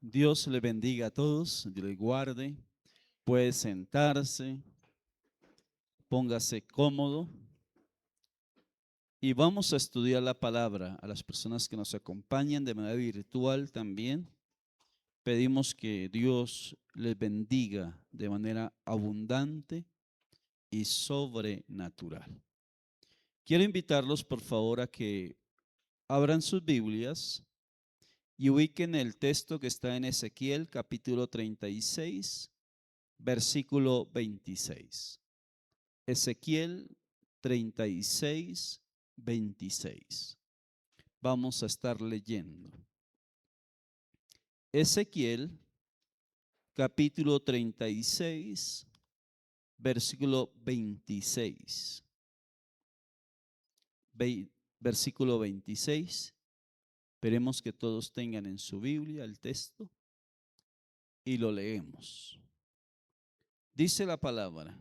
Dios le bendiga a todos, Dios le guarde. Puede sentarse, póngase cómodo y vamos a estudiar la palabra. A las personas que nos acompañan de manera virtual también, pedimos que Dios les bendiga de manera abundante y sobrenatural. Quiero invitarlos por favor a que abran sus Biblias y ubiquen el texto que está en Ezequiel capítulo 36, versículo 26. Ezequiel 36, 26. Vamos a estar leyendo. Ezequiel capítulo 36, versículo 26. Versículo 26. Esperemos que todos tengan en su Biblia el texto y lo leemos. Dice la palabra: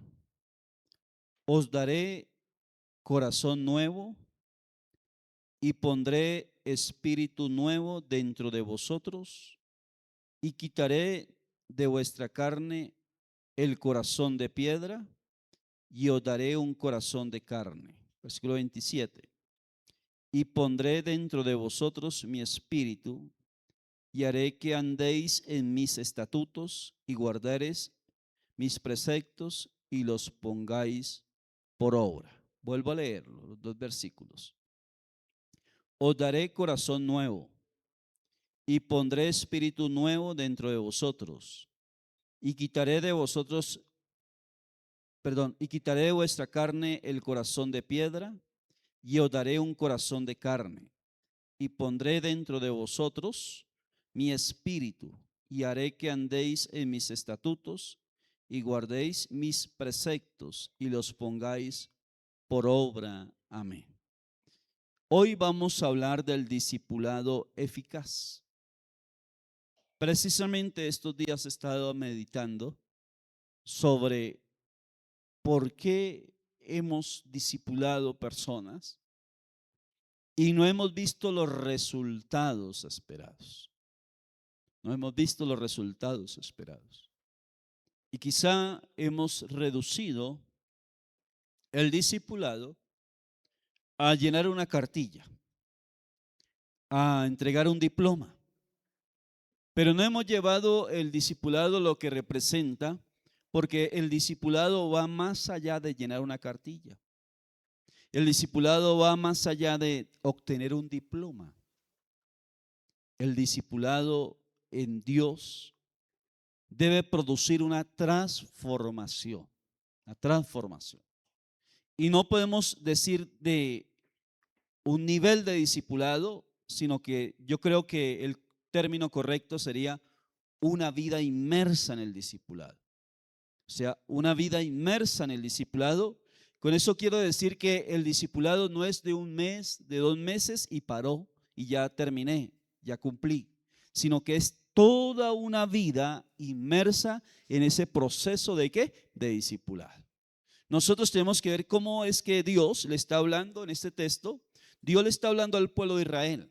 os daré corazón nuevo y pondré espíritu nuevo dentro de vosotros y quitaré de vuestra carne el corazón de piedra y os daré un corazón de carne. Versículo 27. Y pondré dentro de vosotros mi espíritu y haré que andéis en mis estatutos y guardaréis mis preceptos y los pongáis por obra. Vuelvo a leerlo, los dos versículos. Os daré corazón nuevo y pondré espíritu nuevo dentro de vosotros y quitaré de vuestra carne el corazón de piedra y os daré un corazón de carne y pondré dentro de vosotros mi espíritu y haré que andéis en mis estatutos y guardéis mis preceptos y los pongáis por obra. Amén. Hoy vamos a hablar del discipulado eficaz. Precisamente estos días he estado meditando sobre por qué hemos discipulado personas y no hemos visto los resultados esperados. No hemos visto los resultados esperados. Y quizá hemos reducido el discipulado a llenar una cartilla, a entregar un diploma. Pero no hemos llevado el discipulado lo que representa, porque el discipulado va más allá de llenar una cartilla. El discipulado va más allá de obtener un diploma. El discipulado en Dios debe producir una transformación, una transformación. Y no podemos decir de un nivel de discipulado, sino que yo creo que el término correcto sería una vida inmersa en el discipulado. O sea, una vida inmersa en el discipulado. Con eso quiero decir que el discipulado no es de un mes, de 2 meses y paró y ya terminé, ya cumplí, sino que es toda una vida inmersa en ese proceso de ¿qué? De discipulado. Nosotros tenemos que ver cómo es que Dios le está hablando en este texto. Dios le está hablando al pueblo de Israel.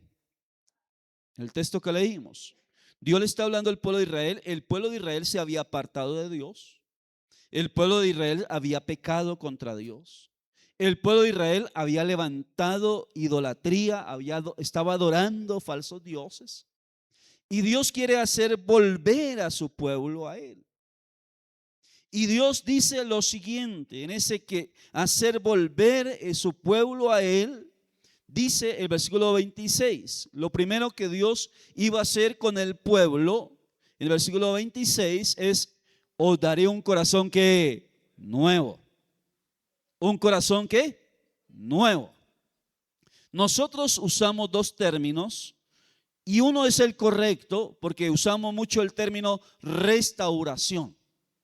El texto que leímos, Dios le está hablando al pueblo de Israel. El pueblo de Israel se había apartado de Dios. El pueblo de Israel había pecado contra Dios. El pueblo de Israel había levantado idolatría, estaba adorando falsos dioses. Y Dios quiere hacer volver a su pueblo a Él. Y Dios dice lo siguiente, en ese que hacer volver su pueblo a Él, dice el versículo 26, lo primero que Dios iba a hacer con el pueblo, en el versículo 26 es: os daré un corazón que nuevo. Un corazón que nuevo. Nosotros usamos dos términos y uno es el correcto porque usamos mucho el término restauración.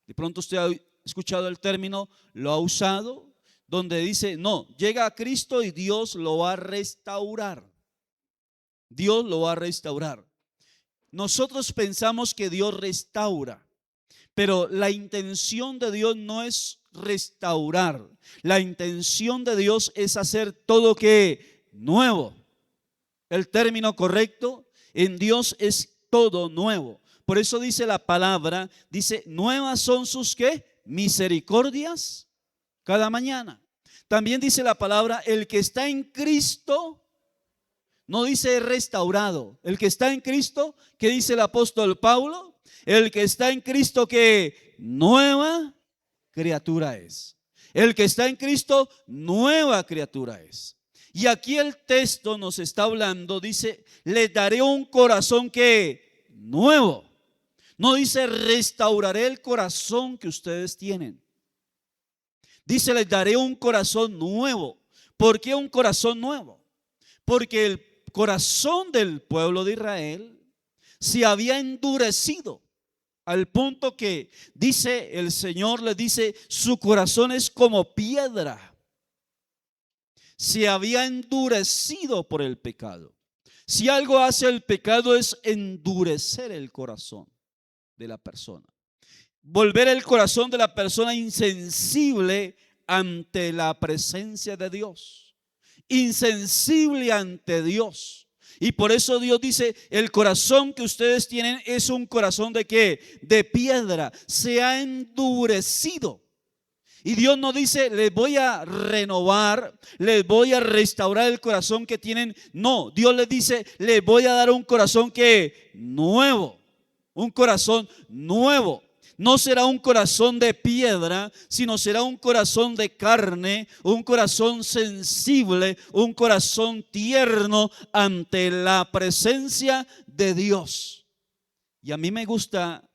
De pronto usted ha escuchado el término, lo ha usado, donde dice, no, llega a Cristo y Dios lo va a restaurar. Dios lo va a restaurar. Nosotros pensamos que Dios restaura, pero la intención de Dios no es restaurar. La intención de Dios es hacer todo que nuevo. El término correcto en Dios es todo nuevo. Por eso dice la palabra, dice, nuevas son sus ¿qué? Misericordias cada mañana. También dice la palabra, el que está en Cristo, no dice restaurado. El que está en Cristo, ¿qué dice el apóstol Pablo? El que está en Cristo, que nueva criatura es. El que está en Cristo, nueva criatura es. Y aquí el texto nos está hablando, dice, les daré un corazón que nuevo. No dice restauraré el corazón que ustedes tienen. Dice, les daré un corazón nuevo. ¿Por qué un corazón nuevo? Porque el corazón del pueblo de Israel se había endurecido al punto que dice el Señor, les dice, su corazón es como piedra. Se había endurecido por el pecado. Si algo hace el pecado es endurecer el corazón de la persona. Volver el corazón de la persona insensible ante la presencia de Dios. Insensible ante Dios. Y por eso Dios dice, el corazón que ustedes tienen es un corazón ¿de qué? De piedra. Se ha endurecido. Y Dios no dice, les voy a renovar, les voy a restaurar el corazón que tienen. No, Dios les dice, les voy a dar un corazón que nuevo. Un corazón nuevo. No será un corazón de piedra, sino será un corazón de carne, un corazón sensible, un corazón tierno ante la presencia de Dios. Y a mí me gusta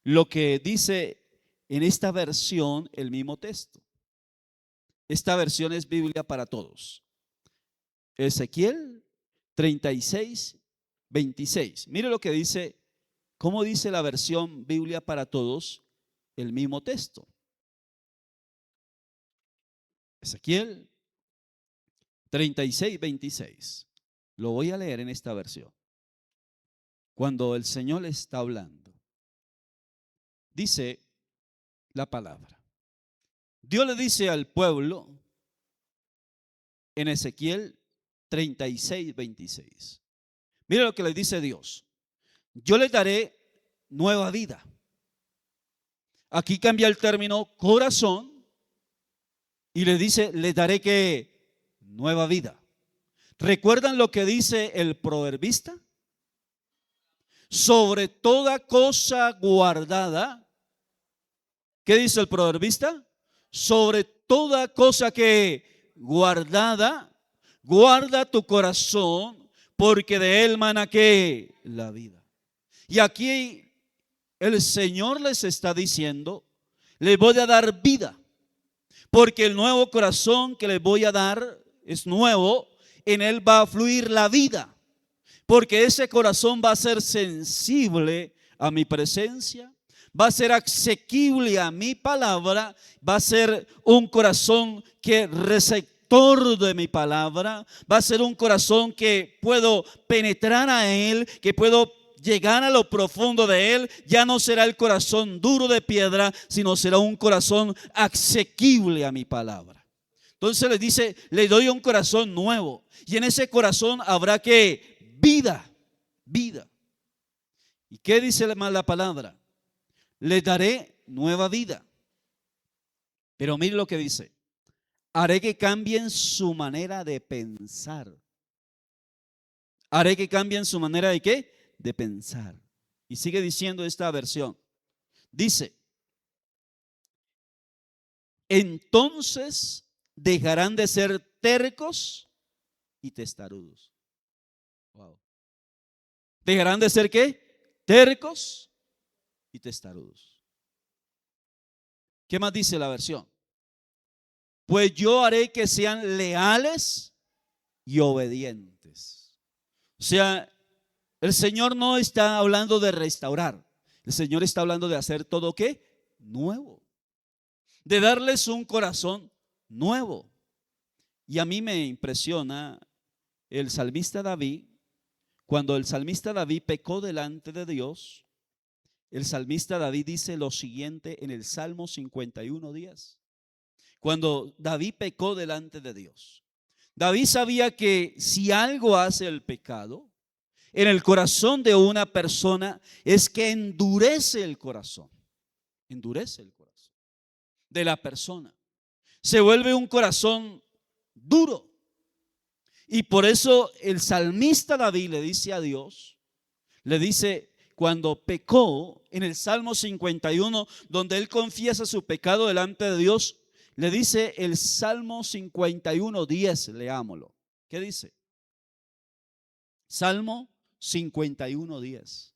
lo que dice en esta versión el mismo texto. Esta versión es Biblia para todos. Ezequiel 36, 26. Mire lo que dice. ¿Cómo dice la versión Biblia para todos? El mismo texto. Ezequiel 36, 26. Lo voy a leer en esta versión. Cuando el Señor le está hablando, dice la palabra. Dios le dice al pueblo en Ezequiel 36, 26. Mira lo que le dice Dios. Yo les daré nueva vida. Aquí cambia el término corazón y le dice, les daré que nueva vida. ¿Recuerdan lo que dice el proverbista? Sobre toda cosa guardada. ¿Qué dice el proverbista? Sobre toda cosa que guardada, guarda tu corazón, porque de él mana que la vida. Y aquí el Señor les está diciendo, les voy a dar vida, porque el nuevo corazón que les voy a dar es nuevo, en él va a fluir la vida, porque ese corazón va a ser sensible a mi presencia, va a ser asequible a mi palabra, va a ser un corazón que receptor de mi palabra, va a ser un corazón que puedo penetrar a él, que puedo llegar a lo profundo de él. Ya no será el corazón duro de piedra, sino será un corazón asequible a mi palabra. Entonces les dice, le doy un corazón nuevo, y en ese corazón habrá que vida, vida. ¿Y qué dice la palabra? Les daré nueva vida. Pero mire lo que dice, haré que cambien su manera de pensar. Haré que cambien su manera de ¿qué? De pensar. Y sigue diciendo esta versión. Dice, entonces dejarán de ser tercos y testarudos. Wow. ¿Dejarán de ser qué? Tercos y testarudos. ¿Qué más dice la versión? Pues yo haré que sean leales y obedientes. O sea, el Señor no está hablando de restaurar. El Señor está hablando de hacer todo ¿qué? Nuevo. De darles un corazón nuevo. Y a mí me impresiona el salmista David. Cuando el salmista David pecó delante de Dios, el salmista David dice lo siguiente en el Salmo 51:10. Cuando David pecó delante de Dios, David sabía que si algo hace el pecado, en el corazón de una persona es que endurece el corazón de la persona. Se vuelve un corazón duro. Y por eso el salmista David le dice a Dios, le dice cuando pecó en el Salmo 51, donde él confiesa su pecado delante de Dios, le dice el Salmo 51:10, leámoslo. ¿Qué dice? Salmo 51:10.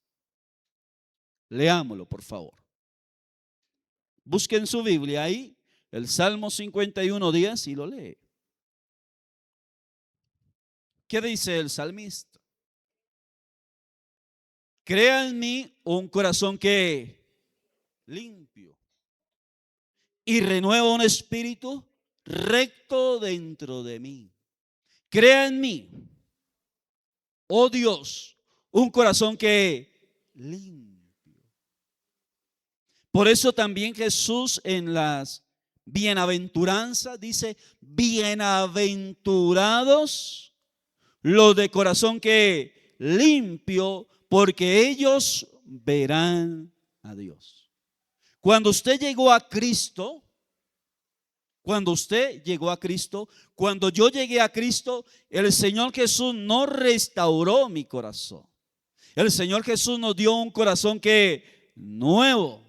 Leámoslo, por favor. Busquen su Biblia ahí, el Salmo 51:10 y lo lee. ¿Qué dice el salmista? Crea en mí un corazón que limpio y renueva un espíritu recto dentro de mí. Crea en mí, oh Dios, un corazón que limpio. Por eso también Jesús en las bienaventuranzas dice: bienaventurados los de corazón que limpio, porque ellos verán a Dios. Cuando usted llegó a Cristo, cuando yo llegué a Cristo, el Señor Jesús no restauró mi corazón. El Señor Jesús nos dio un corazón que nuevo.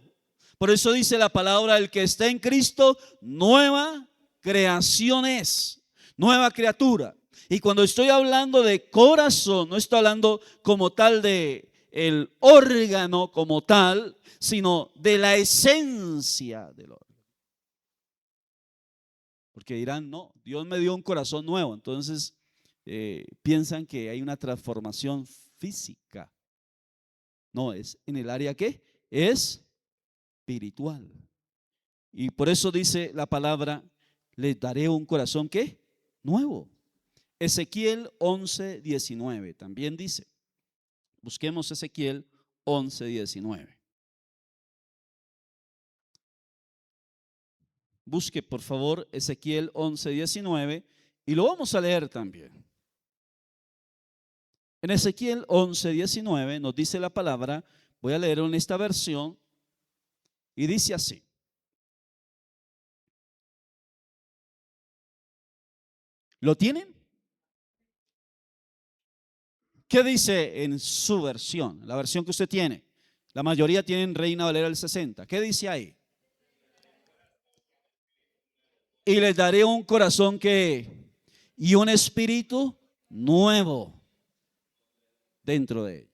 Por eso dice la palabra: el que está en Cristo, nueva creación es, nueva criatura. Y cuando estoy hablando de corazón, no estoy hablando como tal de el órgano como tal, sino de la esencia del órgano. Porque dirán: no, Dios me dio un corazón nuevo. Entonces piensan que hay una transformación física. No, es en el área que es espiritual. Y por eso dice la palabra: les daré un corazón que nuevo. Ezequiel 11:19 también dice. Busquemos Ezequiel 11:19. Busque por favor Ezequiel 11:19 y lo vamos a leer también. En Ezequiel 11:19 nos dice la palabra, voy a leer en esta versión y dice así: ¿lo tienen? ¿Qué dice en su versión? La versión que usted tiene. La mayoría tienen Reina Valera del 60. ¿Qué dice ahí? Y les daré un corazón que y un espíritu nuevo dentro de ellos.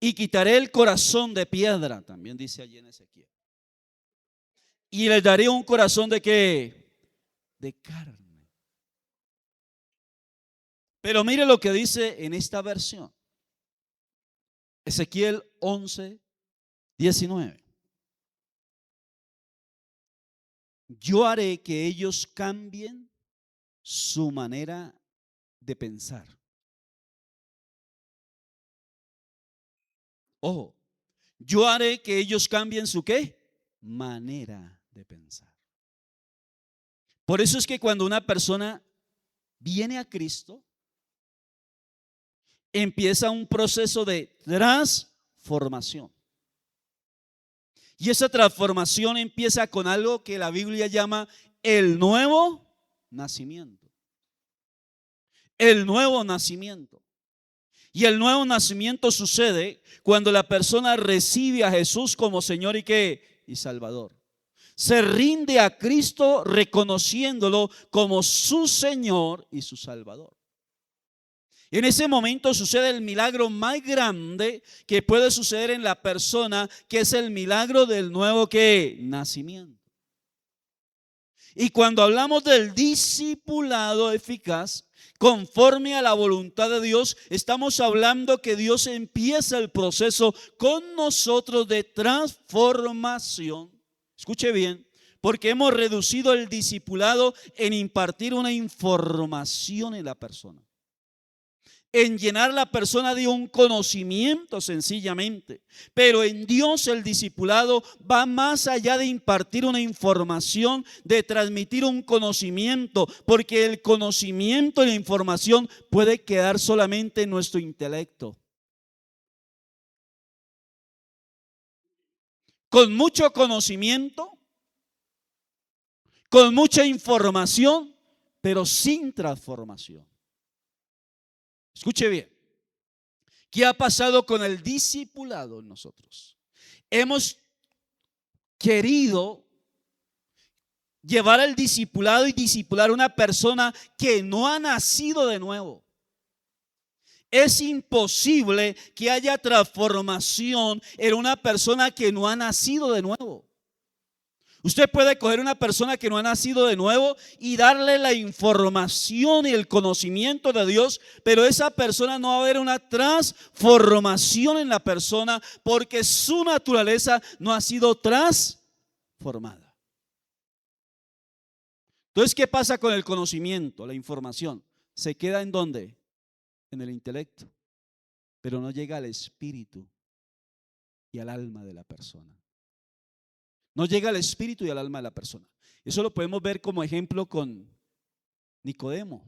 Y quitaré el corazón de piedra, también dice allí en Ezequiel. Y les daré un corazón de ¿qué? De carne. Pero mire lo que dice en esta versión. Ezequiel 11:19. Yo haré que ellos cambien su manera de pensar. Ojo, yo haré que ellos cambien su ¿qué? Manera de pensar. Por eso es que cuando una persona viene a Cristo, empieza un proceso de transformación. Y esa transformación empieza con algo que la Biblia llama el nuevo nacimiento. El nuevo nacimiento. Y el nuevo nacimiento sucede cuando la persona recibe a Jesús como Señor y ¿qué? Y Salvador. Se rinde a Cristo reconociéndolo como su Señor y su Salvador. En ese momento sucede el milagro más grande que puede suceder en la persona, que es el milagro del nuevo ¿qué? Nacimiento. Y cuando hablamos del discipulado eficaz, conforme a la voluntad de Dios, estamos hablando que Dios empieza el proceso con nosotros de transformación. Escuche bien, porque hemos reducido el discipulado en impartir una información en la persona. en llenar la persona de un conocimiento sencillamente. Pero en Dios el discipulado va más allá de impartir una información, de transmitir un conocimiento, porque el conocimiento y la información puede quedar solamente en nuestro intelecto. Con mucho conocimiento, con mucha información, pero sin transformación. Escuche bien. ¿Qué ha pasado con el discipulado en nosotros? Hemos querido llevar al discipulado y discipular a una persona que no ha nacido de nuevo. Es imposible que haya transformación en una persona que no ha nacido de nuevo. Usted puede coger una persona que no ha nacido de nuevo y darle la información y el conocimiento de Dios, pero esa persona no va a haber una transformación en la persona porque su naturaleza no ha sido transformada. Entonces, ¿qué pasa con el conocimiento, la información? ¿Se queda en dónde? En el intelecto, pero no llega al espíritu y al alma de la persona. No llega al espíritu y al alma de la persona. Eso lo podemos ver como ejemplo con Nicodemo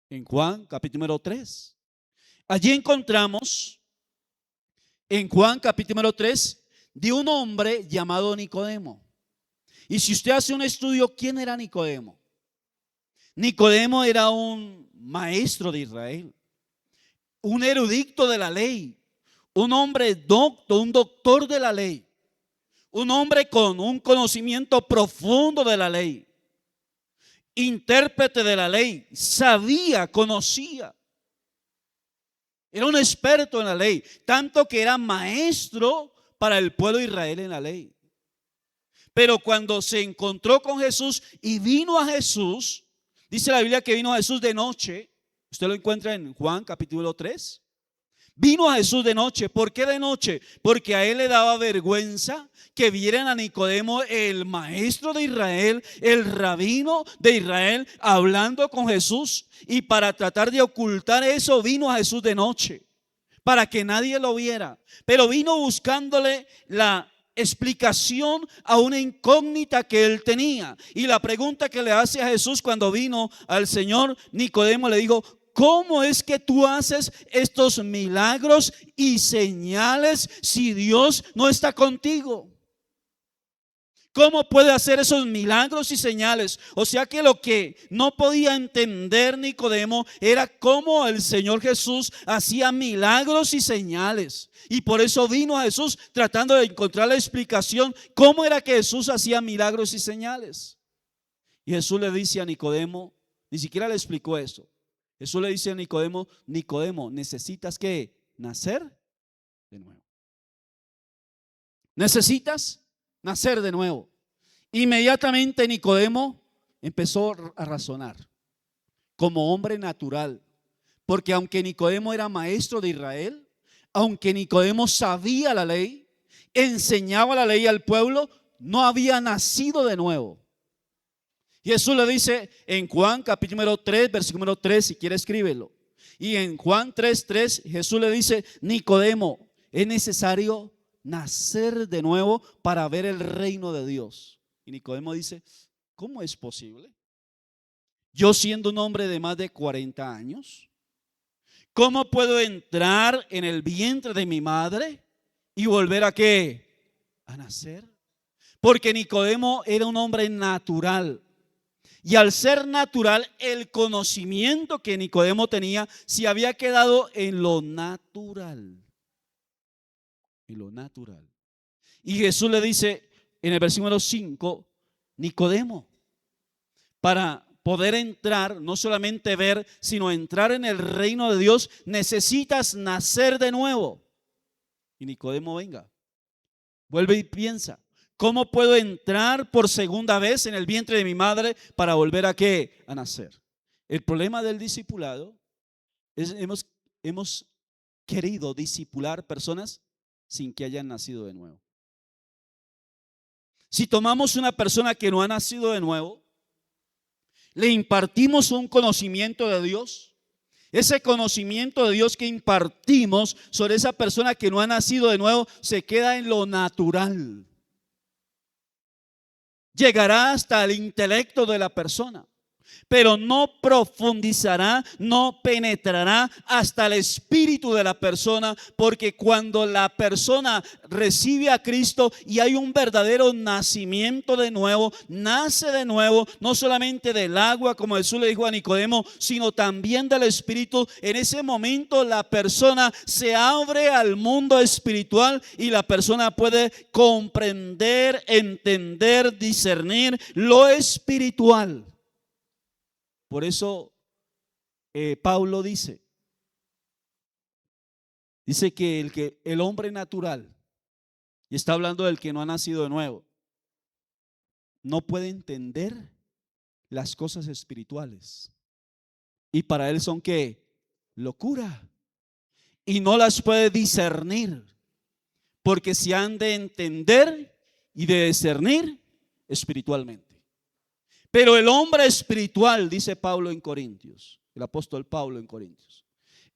en Juan capítulo número 3. Allí encontramos en Juan capítulo número 3 de un hombre llamado Nicodemo. Y si usted hace un estudio, ¿quién era Nicodemo? Nicodemo era un maestro de Israel, un erudito de la ley, un hombre docto, un doctor de la ley. Un hombre con un conocimiento profundo de la ley, intérprete de la ley, sabía, conocía. Era un experto en la ley, tanto que era maestro para el pueblo de Israel en la ley. Pero cuando se encontró con Jesús y vino a Jesús, dice la Biblia que vino a Jesús de noche. Usted lo encuentra en Juan capítulo 3. Vino a Jesús de noche. ¿Por qué de noche? Porque a él le daba vergüenza que vieran a Nicodemo, el maestro de Israel, el rabino de Israel, hablando con Jesús. Y para tratar de ocultar eso, vino a Jesús de noche, para que nadie lo viera. Pero vino buscándole la explicación a una incógnita que él tenía. Y la pregunta que le hace a Jesús cuando vino al Señor, Nicodemo le dijo: ¿cómo es que tú haces estos milagros y señales si Dios no está contigo? ¿Cómo puede hacer esos milagros y señales? O sea que lo que no podía entender Nicodemo era cómo el Señor Jesús hacía milagros y señales. Y por eso vino a Jesús tratando de encontrar la explicación. ¿Cómo era que Jesús hacía milagros y señales? Y Jesús le dice a Nicodemo, ni siquiera le explicó eso. Jesús le dice a Nicodemo: Nicodemo, necesitas que nacer de nuevo. Necesitas nacer de nuevo. Inmediatamente Nicodemo empezó a razonar como hombre natural, porque aunque Nicodemo era maestro de Israel, aunque Nicodemo sabía la ley, enseñaba la ley al pueblo, no había nacido de nuevo. Jesús le dice en Juan capítulo número 3, versículo número 3, si quiere escríbelo. Y en Juan 3:3 Jesús le dice: Nicodemo, es necesario nacer de nuevo para ver el reino de Dios. Y Nicodemo dice: ¿cómo es posible? Yo siendo un hombre de más de 40 años, ¿cómo puedo entrar en el vientre de mi madre y volver a qué? A nacer. Porque Nicodemo era un hombre natural. Y al ser natural, el conocimiento que Nicodemo tenía se había quedado en lo natural. En lo natural. Y Jesús le dice en el versículo 5: Nicodemo, para poder entrar, no solamente ver, sino entrar en el reino de Dios, necesitas nacer de nuevo. Y Nicodemo, venga, vuelve y piensa: ¿cómo puedo entrar por segunda vez en el vientre de mi madre para volver a qué? A nacer. El problema del discipulado es hemos querido discipular personas sin que hayan nacido de nuevo. Si tomamos una persona que no ha nacido de nuevo, le impartimos un conocimiento de Dios Ese conocimiento de Dios que impartimos sobre esa persona que no ha nacido de nuevo se queda en lo natural. Llegará hasta el intelecto de la persona, pero no profundizará, no penetrará hasta el espíritu de la persona, porque cuando la persona recibe a Cristo y hay un verdadero nacimiento de nuevo, nace de nuevo, no solamente del agua, como Jesús le dijo a Nicodemo, sino también del espíritu. En ese momento la persona se abre al mundo espiritual y la persona puede comprender, entender, discernir lo espiritual. Por eso Pablo dice que el hombre natural, y está hablando del que no ha nacido de nuevo, no puede entender las cosas espirituales. Y para él son ¿qué? Locura. Y no las puede discernir, porque se han de entender y de discernir espiritualmente. Pero el hombre espiritual, dice Pablo en Corintios, el apóstol Pablo en Corintios,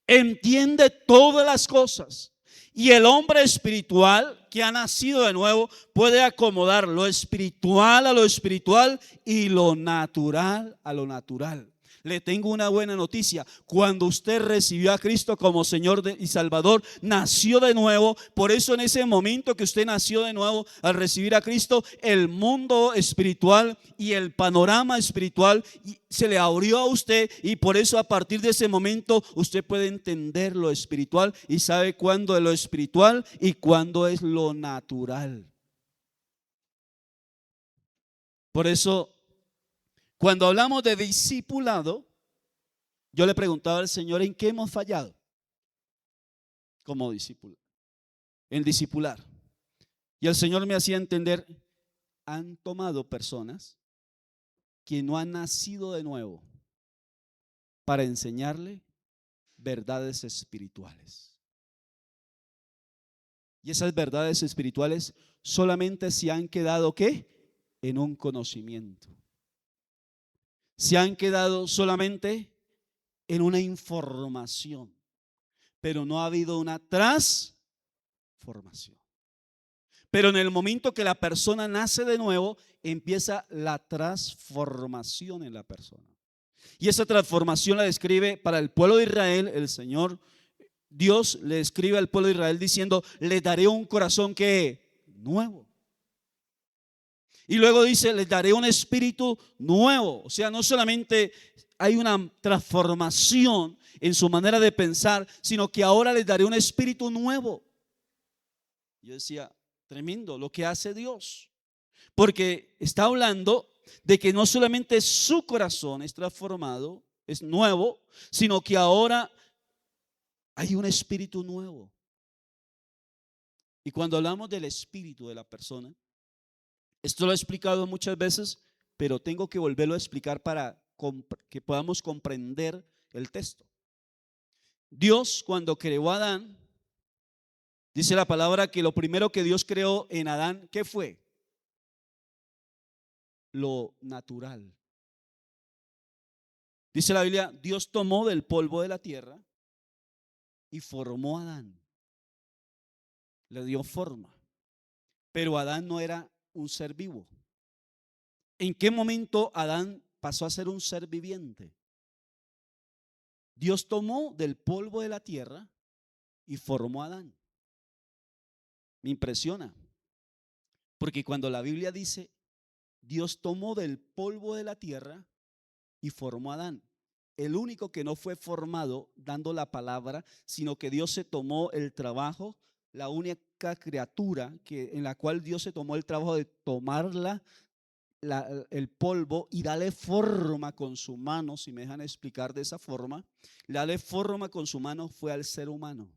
entiende todas las cosas. Y el hombre espiritual que ha nacido de nuevo puede acomodar lo espiritual a lo espiritual y lo natural a lo natural. Le tengo una buena noticia: cuando usted recibió a Cristo como Señor y Salvador, nació de nuevo. Por eso en ese momento que usted nació de nuevo, al recibir a Cristo, el mundo espiritual y el panorama espiritual se le abrió a usted, y por eso a partir de ese momento usted puede entender lo espiritual y sabe cuándo es lo espiritual y cuándo es lo natural. Por eso, cuando hablamos de discipulado, yo le preguntaba al Señor: ¿en qué hemos fallado como discípulos? En discipular. Y el Señor me hacía entender: han tomado personas que no han nacido de nuevo para enseñarle verdades espirituales. Y esas verdades espirituales solamente se han quedado ¿qué? En un conocimiento. Se han quedado solamente en una información, pero no ha habido una transformación. Pero en el momento que la persona nace de nuevo, empieza la transformación en la persona. Y esa transformación la describe para el pueblo de Israel el Señor. Dios le escribe al pueblo de Israel diciendo: le daré un corazón que nuevo. Y luego dice: les daré un espíritu nuevo. O sea, no solamente hay una transformación en su manera de pensar, sino que ahora les daré un espíritu nuevo. Yo decía: tremendo lo que hace Dios, porque está hablando de que no solamente su corazón es transformado, es nuevo, sino que ahora hay un espíritu nuevo. Y cuando hablamos del espíritu de la persona, esto lo he explicado muchas veces, pero tengo que volverlo a explicar para que podamos comprender el texto. Dios, cuando creó a Adán, dice la palabra que lo primero que Dios creó en Adán, ¿qué fue? Lo natural. Dice la Biblia: Dios tomó del polvo de la tierra y formó a Adán. Le dio forma. Pero Adán no era un ser vivo. ¿En qué momento Adán pasó a ser un ser viviente? Dios tomó del polvo de la tierra y formó a Adán. Me impresiona, porque cuando la Biblia dice Dios tomó del polvo de la tierra y formó a Adán, el único que no fue formado dando la palabra, sino que Dios se tomó el trabajo, la única criatura en la cual Dios se tomó el trabajo de tomarla, el polvo, y darle forma con su mano, si me dejan explicar de esa forma, darle forma con su mano, fue al ser humano.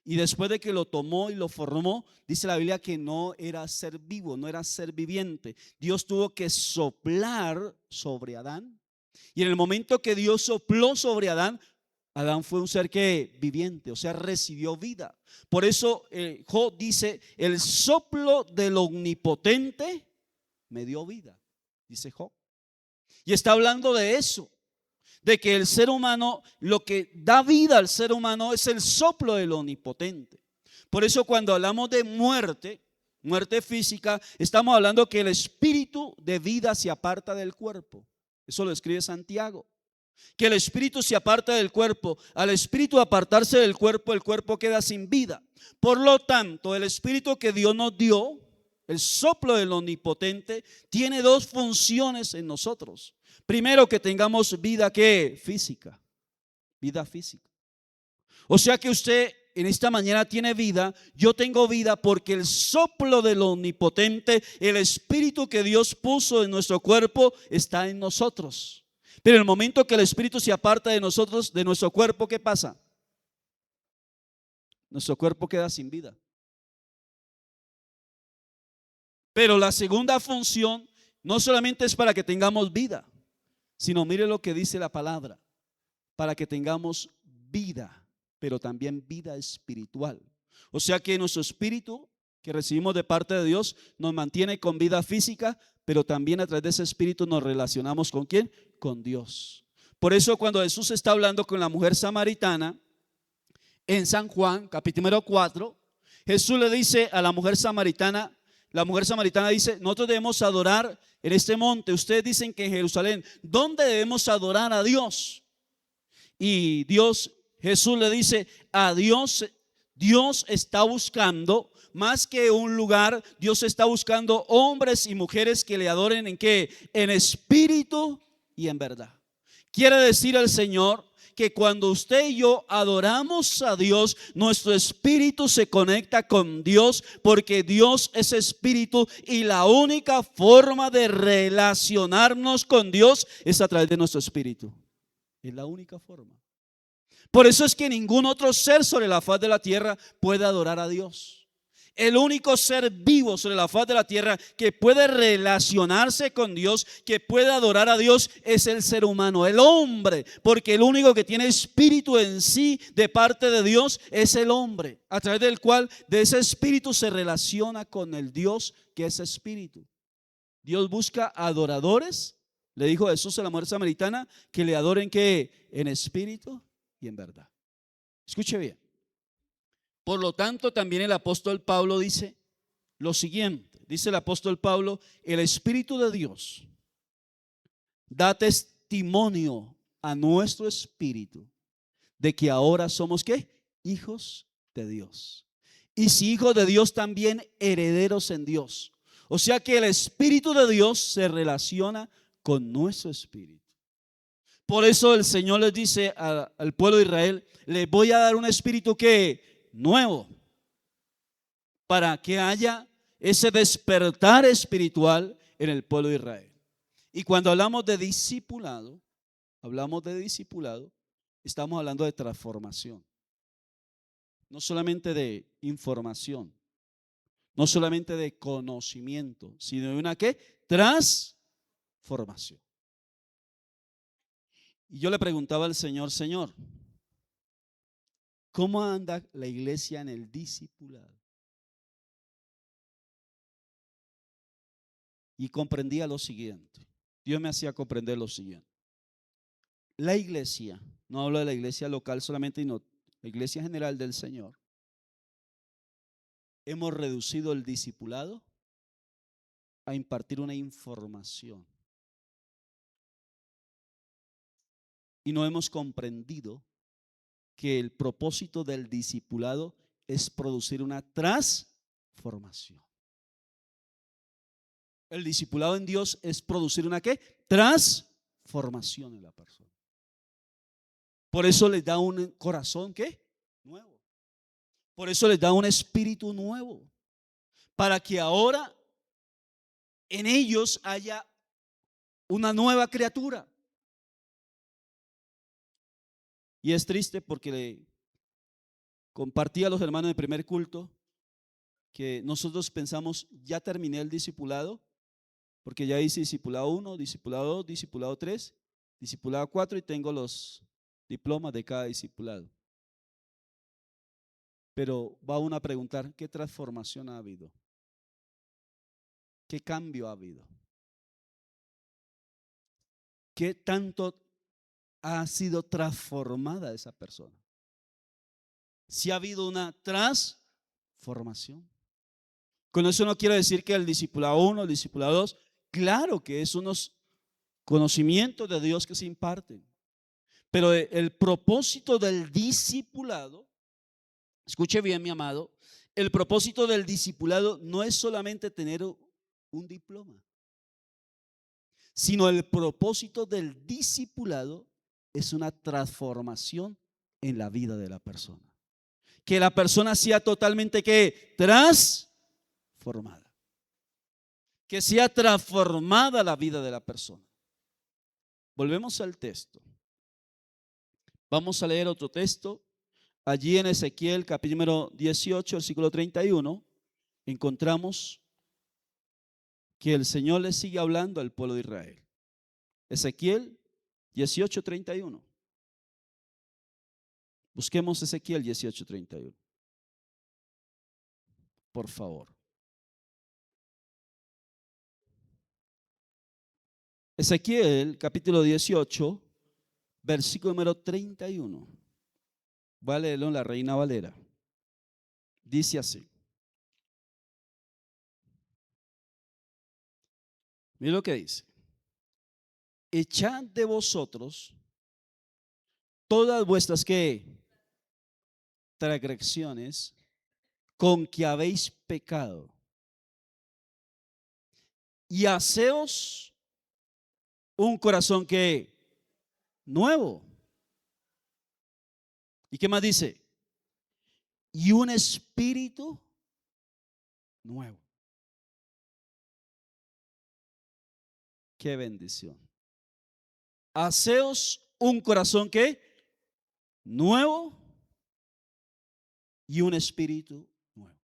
Y después de que lo tomó y lo formó, dice la Biblia que no era ser vivo, no era ser viviente. Dios tuvo que soplar sobre Adán. Y en el momento que Dios sopló sobre Adán, Adán fue un ser que viviente, o sea, recibió vida. Por eso Job dice: el soplo del omnipotente me dio vida, dice Job. Y está hablando de eso, de que el ser humano, lo que da vida al ser humano es el soplo del Omnipotente. Por eso cuando hablamos de muerte, muerte física, estamos hablando que el espíritu de vida se aparta del cuerpo. Eso lo escribe Santiago. Que el espíritu se aparta del cuerpo. Al espíritu apartarse del cuerpo, el cuerpo queda sin vida. Por lo tanto, el espíritu que Dios nos dio, el soplo del Omnipotente, tiene dos funciones en nosotros. Primero, que tengamos vida que física, vida física. O sea que usted en esta mañana tiene vida, yo tengo vida porque el soplo del Omnipotente, el espíritu que Dios puso en nuestro cuerpo, está en nosotros. Pero en el momento que el espíritu se aparta de nosotros, de nuestro cuerpo, ¿qué pasa? Nuestro cuerpo queda sin vida. Pero la segunda función no solamente es para que tengamos vida, sino mire lo que dice la palabra, para que tengamos vida, pero también vida espiritual. O sea que nuestro espíritu que recibimos de parte de Dios nos mantiene con vida física, pero también a través de ese espíritu nos relacionamos ¿con quién? Con Dios. Por eso cuando Jesús está hablando con la mujer samaritana en San Juan, capítulo 4, Jesús le dice a la mujer samaritana dice, nosotros debemos adorar en este monte. Ustedes dicen que en Jerusalén, ¿dónde debemos adorar a Dios? Y Jesús le dice, a Dios está buscando más que un lugar, Dios está buscando hombres y mujeres que le adoren ¿en qué? En espíritu y en verdad. Quiere decir el Señor que cuando usted y yo adoramos a Dios, nuestro espíritu se conecta con Dios, porque Dios es espíritu y la única forma de relacionarnos con Dios es a través de nuestro espíritu. Es la única forma. Por eso es que ningún otro ser sobre la faz de la tierra puede adorar a Dios. El único ser vivo sobre la faz de la tierra que puede relacionarse con Dios, que puede adorar a Dios, es el ser humano, el hombre. Porque el único que tiene espíritu en sí de parte de Dios es el hombre, a través del cual de ese espíritu se relaciona con el Dios que es espíritu. Dios busca adoradores, le dijo Jesús a la mujer samaritana, que le adoren que en espíritu y en verdad. Escuche bien. Por lo tanto, también el apóstol Pablo dice lo siguiente. Dice el apóstol Pablo, el Espíritu de Dios da testimonio a nuestro espíritu de que ahora somos ¿qué? Hijos de Dios. Y si hijos de Dios, también herederos en Dios. O sea que el Espíritu de Dios se relaciona con nuestro espíritu. Por eso el Señor les dice al pueblo de Israel, les voy a dar un espíritu que nuevo, para que haya ese despertar espiritual en el pueblo de Israel. Y cuando hablamos de discipulado, estamos hablando de transformación. No solamente de información, no solamente de conocimiento, sino de una ¿qué? Transformación. Y yo le preguntaba al Señor, Señor, ¿cómo anda la iglesia en el discipulado? Y comprendía lo siguiente. Dios me hacía comprender lo siguiente. La iglesia, no hablo de la iglesia local solamente, sino la iglesia general del Señor. Hemos reducido el discipulado a impartir una información. Y no hemos comprendido que el propósito del discipulado es producir una transformación. El discipulado en Dios es producir una ¿qué? Transformación en la persona. Por eso les da un corazón ¿qué? Nuevo. Por eso les da un espíritu nuevo. Para que ahora en ellos haya una nueva criatura. Y es triste porque le compartí a los hermanos de primer culto que nosotros pensamos, ya terminé el discipulado, porque ya hice discipulado 1, discipulado 2, discipulado 3, discipulado 4 y tengo los diplomas de cada discipulado. Pero va uno a preguntar, ¿qué transformación ha habido? ¿Qué cambio ha habido? ¿Qué tanto ha sido transformada esa persona. Si ha habido una transformación. Con eso no quiero decir que el discipulado 1, el discipulado 2, claro que es unos conocimientos de Dios que se imparten. Pero el propósito del discipulado, escuche bien, mi amado, el propósito del discipulado no es solamente tener un diploma, sino el propósito del discipulado es una transformación en la vida de la persona. Que la persona sea totalmente ¿qué? Transformada. Que sea transformada la vida de la persona. Volvemos al texto. Vamos a leer otro texto. Allí en Ezequiel capítulo 18, versículo 31, encontramos que el Señor le sigue hablando al pueblo de Israel. Ezequiel 18, 31. Busquemos Ezequiel 18, 31. Por favor. Ezequiel capítulo 18, versículo número 31. Voy a leerlo en la Reina Valera. Dice así. Mira lo que dice. Echad de vosotros todas vuestras ¿qué? Transgresiones con que habéis pecado, y haceos un corazón que nuevo. ¿Y qué más dice? Y un espíritu nuevo. Qué bendición. Haceos un corazón que nuevo y un espíritu nuevo.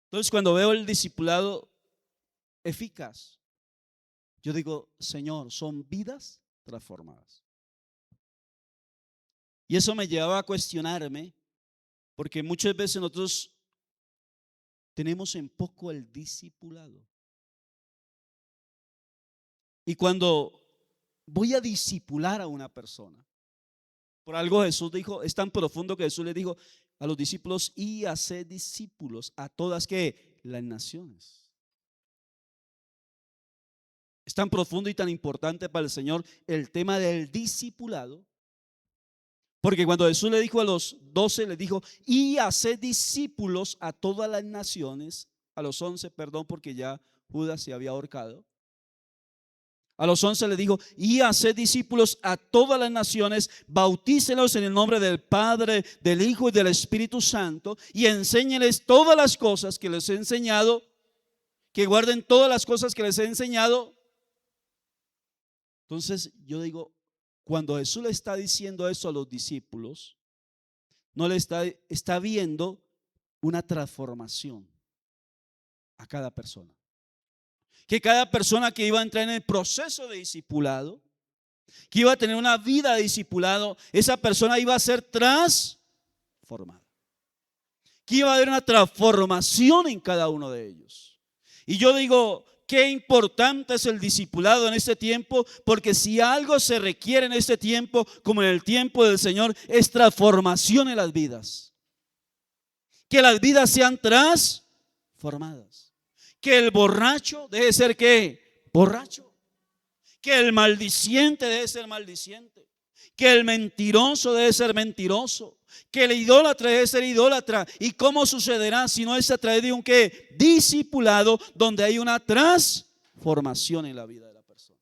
Entonces, cuando veo el discipulado eficaz, yo digo, Señor, son vidas transformadas. Y eso me llevaba a cuestionarme, porque muchas veces nosotros tenemos en poco el discipulado. Y cuando voy a discipular a una persona, por algo Jesús dijo, es tan profundo que Jesús le dijo a los discípulos, y hacer discípulos a todas que las naciones. Es tan profundo y tan importante para el Señor el tema del discipulado, porque cuando Jesús le dijo a los 12, le dijo, y hacer discípulos a todas las naciones, a los 11, perdón, porque ya Judas se había ahorcado. A los 11 le dijo, y hacer discípulos a todas las naciones, bautícelos en el nombre del Padre, del Hijo y del Espíritu Santo, y enséñeles todas las cosas que les he enseñado, que guarden todas las cosas que les he enseñado. Entonces yo digo, cuando Jesús le está diciendo eso a los discípulos, no le está viendo una transformación a cada persona. Que cada persona que iba a entrar en el proceso de discipulado, que iba a tener una vida de discipulado, esa persona iba a ser transformada. Que iba a haber una transformación en cada uno de ellos. Y yo digo, qué importante es el discipulado en este tiempo, porque si algo se requiere en este tiempo, como en el tiempo del Señor, es transformación en las vidas. Que las vidas sean transformadas. Que el borracho deje de ser ¿qué? Borracho. Que el maldiciente deje de ser maldiciente. Que el mentiroso deje de ser mentiroso. Que el idólatra deje de ser idólatra. ¿Y cómo sucederá si no es a través de un ¿qué? Discipulado, donde hay una transformación en la vida de la persona?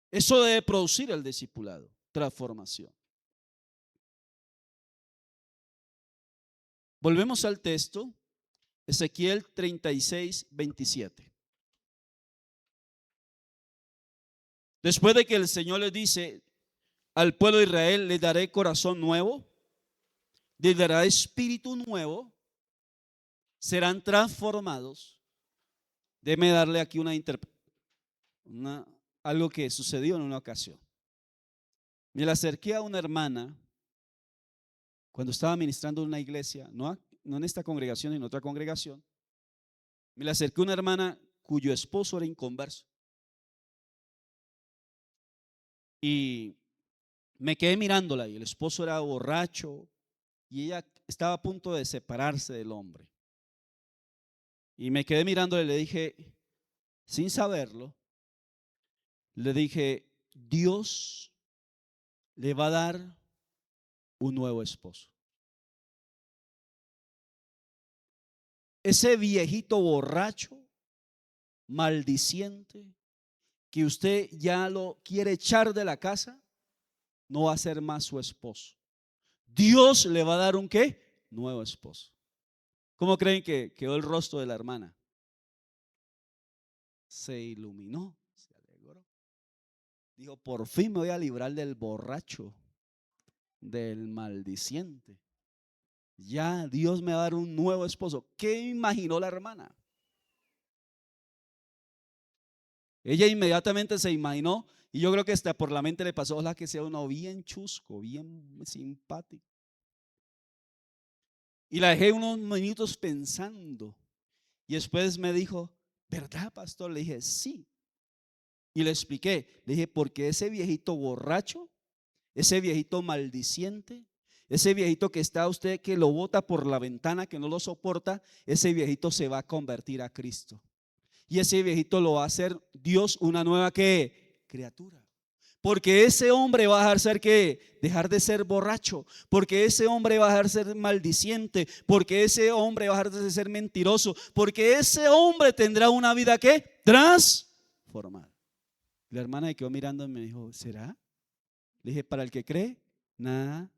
Eso debe producir el discipulado, transformación. Volvemos al texto. Ezequiel 36, 27. Después de que el Señor le dice al pueblo de Israel, le daré corazón nuevo, le dará espíritu nuevo, serán transformados. Déjeme darle aquí algo que sucedió en una ocasión. Me la acerqué a una hermana cuando estaba ministrando en una iglesia, no en esta congregación, en otra congregación. Me la acerqué a una hermana cuyo esposo era inconverso. Y me quedé mirándola y el esposo era borracho y ella estaba a punto de separarse del hombre. Y me quedé mirándola y le dije, sin saberlo, le dije, Dios le va a dar un nuevo esposo. Ese viejito borracho, maldiciente, que usted ya lo quiere echar de la casa, no va a ser más su esposo. Dios le va a dar un ¿qué? Nuevo esposo. ¿Cómo creen que quedó el rostro de la hermana? Se iluminó, se alegró. Dijo, por fin me voy a librar del borracho, del maldiciente. Ya Dios me va a dar un nuevo esposo. ¿Qué imaginó la hermana? Ella inmediatamente se imaginó, y yo creo que hasta por la mente le pasó, ojalá que sea uno bien chusco, bien simpático. Y la dejé unos minutos pensando. Y después me dijo, ¿verdad, pastor? Le dije, sí. Y le expliqué, le dije, porque ese viejito borracho, ese viejito maldiciente, ese viejito que está usted que lo bota por la ventana, que no lo soporta, ese viejito se va a convertir a Cristo. Y ese viejito lo va a hacer Dios una nueva ¿qué? Criatura. Porque ese hombre va a dejar de ser borracho, porque ese hombre va a dejar de ser maldiciente, porque ese hombre va a dejar de ser mentiroso, porque ese hombre tendrá una vida ¿qué? Transformada. La hermana me quedó mirando y me dijo, ¿será? Le dije, para el que cree, nada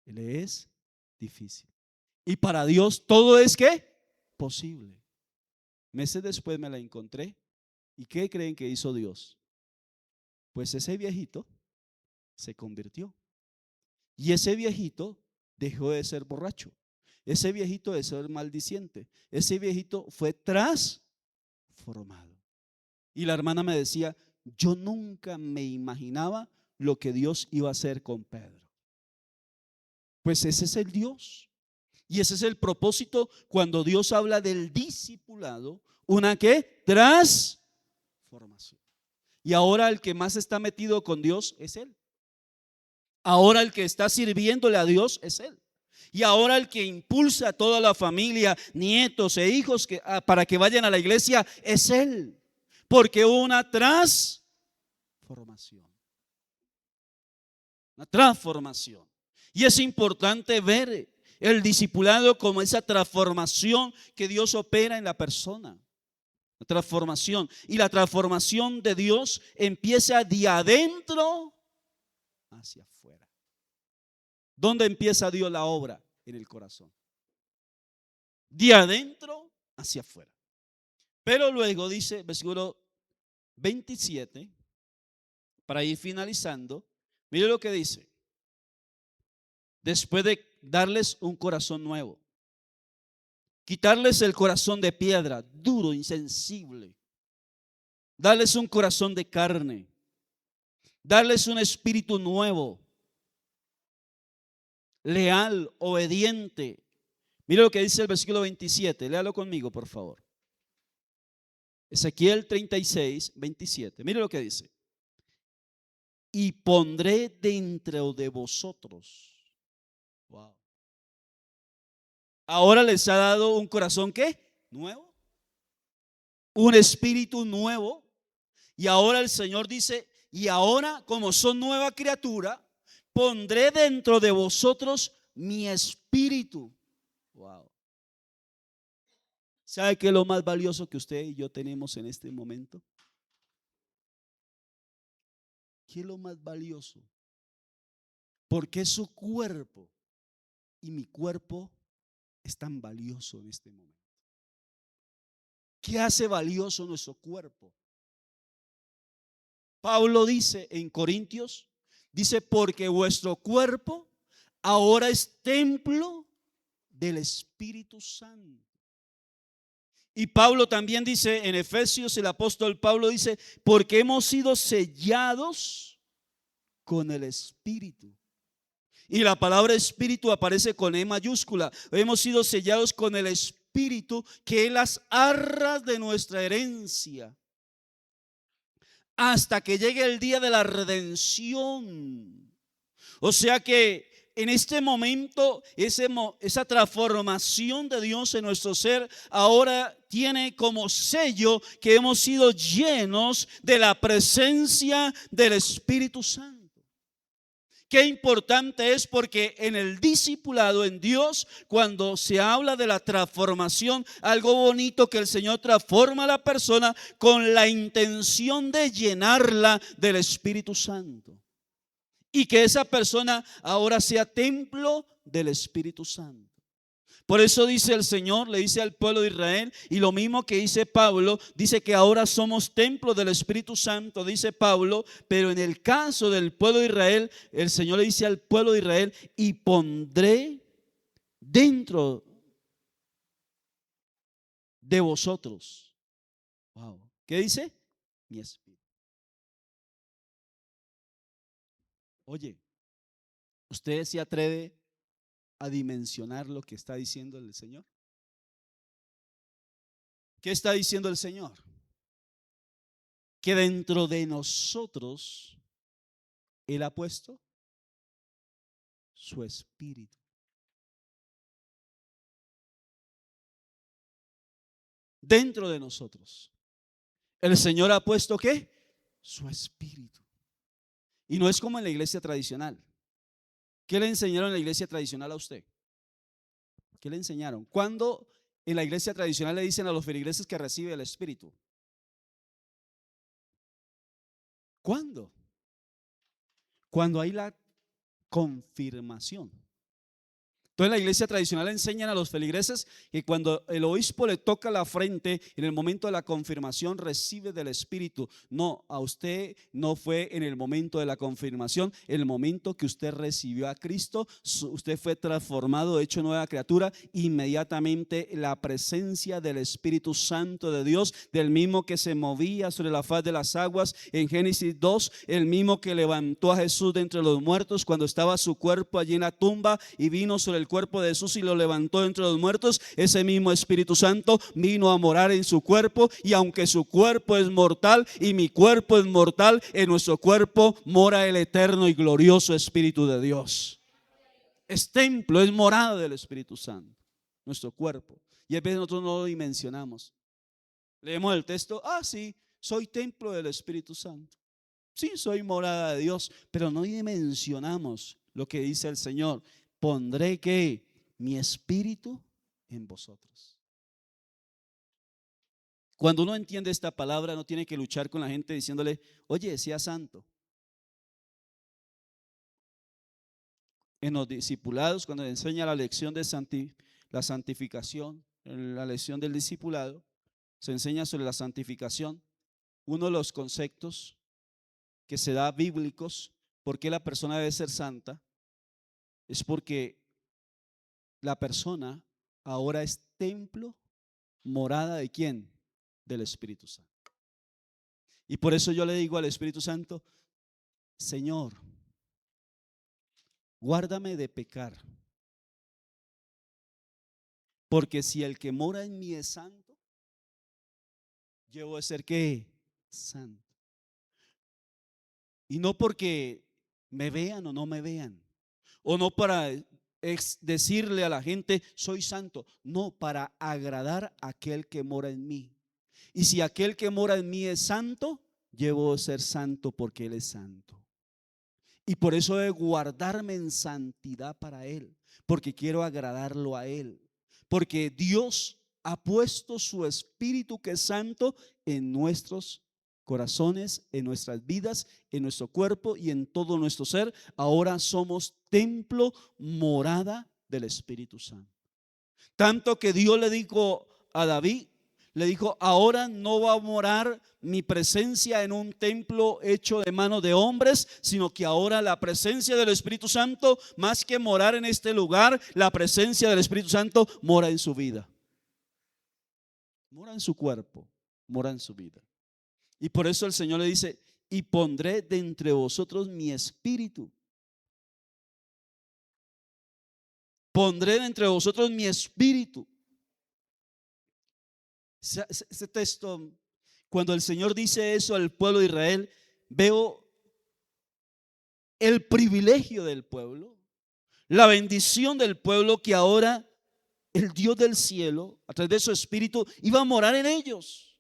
le es difícil. Y para Dios todo es ¿qué? Posible. Meses después me la encontré. ¿Y qué creen que hizo Dios? Pues ese viejito se convirtió. Y ese viejito dejó de ser borracho. Ese viejito de ser maldiciente. Ese viejito fue transformado. Y la hermana me decía, yo nunca me imaginaba lo que Dios iba a hacer con Pedro. Pues ese es el Dios. Y ese es el propósito cuando Dios habla del discipulado. ¿Una qué? Transformación. Y ahora el que más está metido con Dios es Él. Ahora el que está sirviéndole a Dios es Él. Y ahora el que impulsa a toda la familia, nietos e hijos para que vayan a la iglesia es Él. Porque hubo una transformación. Una transformación. Y es importante ver el discipulado como esa transformación que Dios opera en la persona. La transformación. Y la transformación de Dios empieza de adentro hacia afuera. ¿Dónde empieza Dios la obra? En el corazón. De adentro hacia afuera. Pero luego dice, versículo 27, para ir finalizando, mire lo que dice. Después de darles un corazón nuevo, quitarles el corazón de piedra, duro, insensible, darles un corazón de carne, darles un espíritu nuevo, leal, obediente. Mire lo que dice el versículo 27, léalo conmigo por favor. Ezequiel 36, 27, mire lo que dice. Y pondré dentro de vosotros. Wow. Ahora les ha dado un corazón ¿qué? Nuevo. Un espíritu nuevo. Y ahora el Señor dice, y ahora como son nueva criatura, pondré dentro de vosotros mi espíritu. Wow. ¿Sabe qué es lo más valioso que usted y yo tenemos en este momento? ¿Qué es lo más valioso? Porque su cuerpo y mi cuerpo es tan valioso en este momento. ¿Qué hace valioso nuestro cuerpo? Pablo dice en Corintios, dice, porque vuestro cuerpo ahora es templo del Espíritu Santo. Y Pablo también dice en Efesios, el apóstol Pablo dice, porque hemos sido sellados con el Espíritu. Y la palabra espíritu aparece con E mayúscula. Hemos sido sellados con el Espíritu, que es las arras de nuestra herencia. hasta que llegue el día de la redención. O sea que en este momento esa transformación de Dios en nuestro ser ahora tiene como sello que hemos sido llenos de la presencia del Espíritu Santo. Qué importante es, porque en el discipulado en Dios, cuando se habla de la transformación, algo bonito que el Señor transforma a la persona con la intención de llenarla del Espíritu Santo. Y que esa persona ahora sea templo del Espíritu Santo. Por eso dice el Señor, le dice al pueblo de Israel, y lo mismo que dice Pablo, dice que ahora somos templo del Espíritu Santo, dice Pablo, pero en el caso del pueblo de Israel, el Señor le dice al pueblo de Israel, y pondré dentro de vosotros. Wow. ¿Qué dice? Mi espíritu. Oye, ¿usted se atreve a dimensionar lo que está diciendo el Señor? ¿Qué está diciendo el Señor? Que dentro de nosotros Él ha puesto su espíritu. Dentro de nosotros el Señor ha puesto ¿qué? Su espíritu. Y no es como en la iglesia tradicional. ¿Qué le enseñaron en la iglesia tradicional a usted? ¿Qué le enseñaron? ¿Cuándo en la iglesia tradicional le dicen a los feligreses que recibe el espíritu? ¿Cuándo? Cuando hay la confirmación. Entonces la iglesia tradicional enseñan a los feligreses que cuando el obispo le toca la frente en el momento de la confirmación recibe del Espíritu. No, a usted no fue en el momento de la confirmación, en el momento que usted recibió a Cristo, usted fue transformado, hecho nueva criatura. Inmediatamente la presencia del Espíritu Santo de Dios, del mismo que se movía sobre la faz de las aguas en Génesis 2, el mismo que levantó a Jesús de entre los muertos cuando estaba su cuerpo allí en la tumba y vino sobre el cuerpo de Jesús y lo levantó entre los muertos. Ese mismo Espíritu Santo vino a morar en su cuerpo, y aunque su cuerpo es mortal y mi cuerpo es mortal, en nuestro cuerpo mora el eterno y glorioso Espíritu de Dios. Es templo, es morada del Espíritu Santo, nuestro cuerpo. Y a veces nosotros no lo dimensionamos. Leemos el texto, sí, soy templo del Espíritu Santo. Sí, soy morada de Dios, pero no dimensionamos lo que dice el Señor. Pondré que mi espíritu en vosotros. Cuando uno entiende esta palabra, no tiene que luchar con la gente diciéndole, oye, sea santo. En los discipulados, cuando enseña la lección de la santificación, en la lección del discipulado, se enseña sobre la santificación. Uno de los conceptos que se da bíblicos, por qué la persona debe ser santa, es porque la persona ahora es templo, morada de ¿quién? Del Espíritu Santo. Y por eso yo le digo al Espíritu Santo, Señor, guárdame de pecar, porque si el que mora en mí es santo, yo voy a ser ¿qué? Santo. Y no porque me vean o no me vean, o no para decirle a la gente soy santo, no, para agradar a aquel que mora en mí. Y si aquel que mora en mí es santo, yo voy a ser santo porque Él es santo. Y por eso he de guardarme en santidad para Él, porque quiero agradarlo a Él, porque Dios ha puesto su Espíritu que es santo en nuestros corazones, en nuestras vidas, en nuestro cuerpo y en todo nuestro ser. Ahora somos templo, morada del Espíritu Santo. Tanto que Dios le dijo a David, le dijo, ahora no va a morar mi presencia en un templo hecho de mano de hombres, sino que ahora la presencia del Espíritu Santo, más que morar en este lugar, la presencia del Espíritu Santo mora en su vida, mora en su cuerpo, mora en su vida. Y por eso el Señor le dice, y pondré de entre vosotros mi espíritu. Pondré de entre vosotros mi espíritu. Ese texto, Cuando el Señor dice eso al pueblo de Israel, veo el privilegio del pueblo, la bendición del pueblo, que ahora el Dios del cielo, a través de su Espíritu, iba a morar en ellos.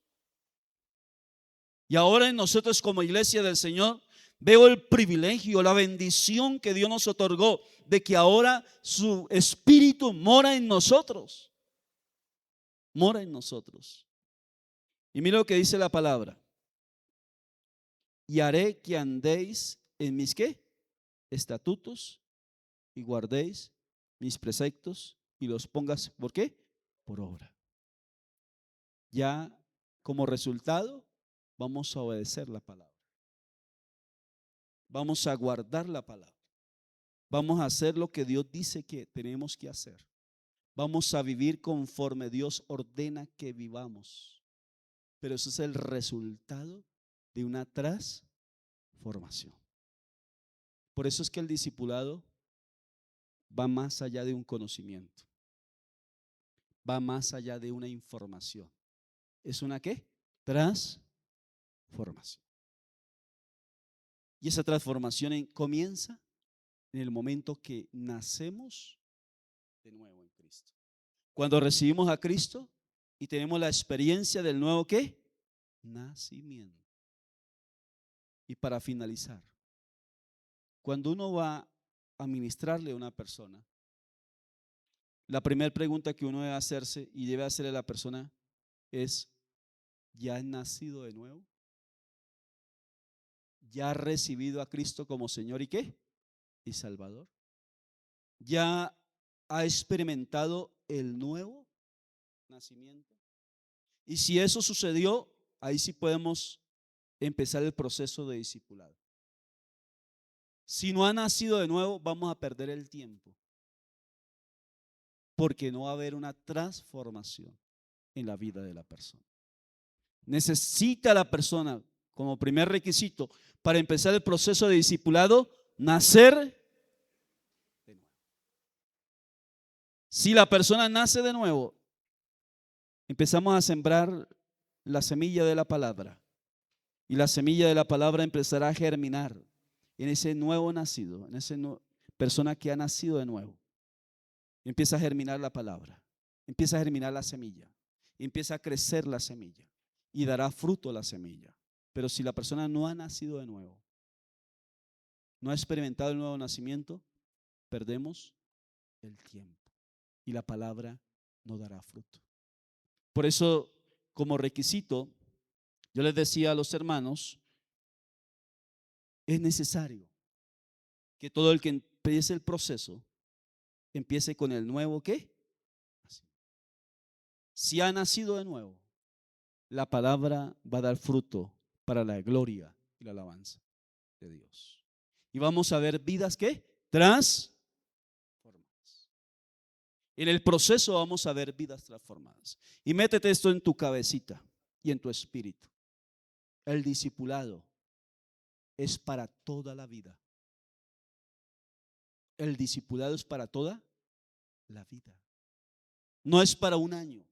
Y ahora en nosotros como iglesia del Señor, veo el privilegio, la bendición que Dios nos otorgó, de que ahora su Espíritu mora en nosotros. Mora en nosotros. Y mira lo que dice la palabra. Y haré que andéis en mis ¿qué? Estatutos, y guardéis mis preceptos y los pongas, ¿por qué? Por obra. Ya como resultado vamos a obedecer la palabra. Vamos a guardar la palabra. Vamos a hacer lo que Dios dice que tenemos que hacer. Vamos a vivir conforme Dios ordena que vivamos. Pero eso es el resultado de una transformación. Por eso es que el discipulado va más allá de un conocimiento. Va más allá de una información. ¿Es una qué? Transformación. Y esa transformación comienza en el momento que nacemos de nuevo en Cristo. Cuando recibimos a Cristo y tenemos la experiencia del nuevo ¿qué? Nacimiento. Y para finalizar, cuando uno va a ministrarle a una persona, la primera pregunta que uno debe hacerse y debe hacerle a la persona es: ¿ya has nacido de nuevo? ¿Ya has recibido a Cristo como Señor y qué? Y Salvador. ¿Ya ha experimentado el nuevo nacimiento? Y si eso sucedió, ahí sí podemos empezar el proceso de discipulado. Si no ha nacido de nuevo, vamos a perder el tiempo, porque no va a haber una transformación en la vida de la persona. Necesita la persona, como primer requisito para empezar el proceso de discipulado, nacer de nuevo. Si la persona nace de nuevo, empezamos a sembrar la semilla de la palabra, y la semilla de la palabra empezará a germinar en ese nuevo nacido, en esa persona que ha nacido de nuevo. Empieza a germinar la palabra, empieza a germinar la semilla, empieza a crecer la semilla y dará fruto la semilla. Pero si la persona no ha nacido de nuevo, no ha experimentado el nuevo nacimiento, perdemos el tiempo y la palabra no dará fruto. Por eso, como requisito, yo les decía a los hermanos, es necesario que todo el que empiece el proceso empiece con el nuevo ¿qué? Si ha nacido de nuevo, la palabra va a dar fruto para la gloria y la alabanza de Dios. Y vamos a ver vidas ¿qué? Transformadas. En el proceso vamos a ver vidas transformadas. Y métete esto en tu cabecita y en tu espíritu. El discipulado es para toda la vida. El discipulado es para toda la vida. No es para un año,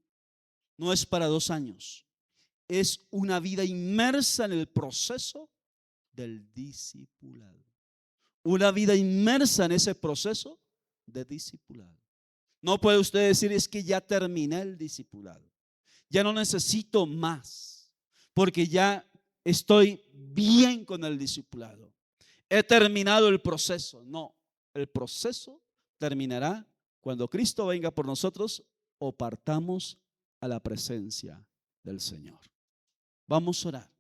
no es para 2 años. Es una vida inmersa en el proceso del discipulado. Una vida inmersa en ese proceso de discipulado. No puede usted decir: es que ya terminé el discipulado, ya no necesito más, porque ya estoy bien con el discipulado, he terminado el proceso. No, el proceso terminará cuando Cristo venga por nosotros o partamos a la presencia del Señor. Vamos a orar.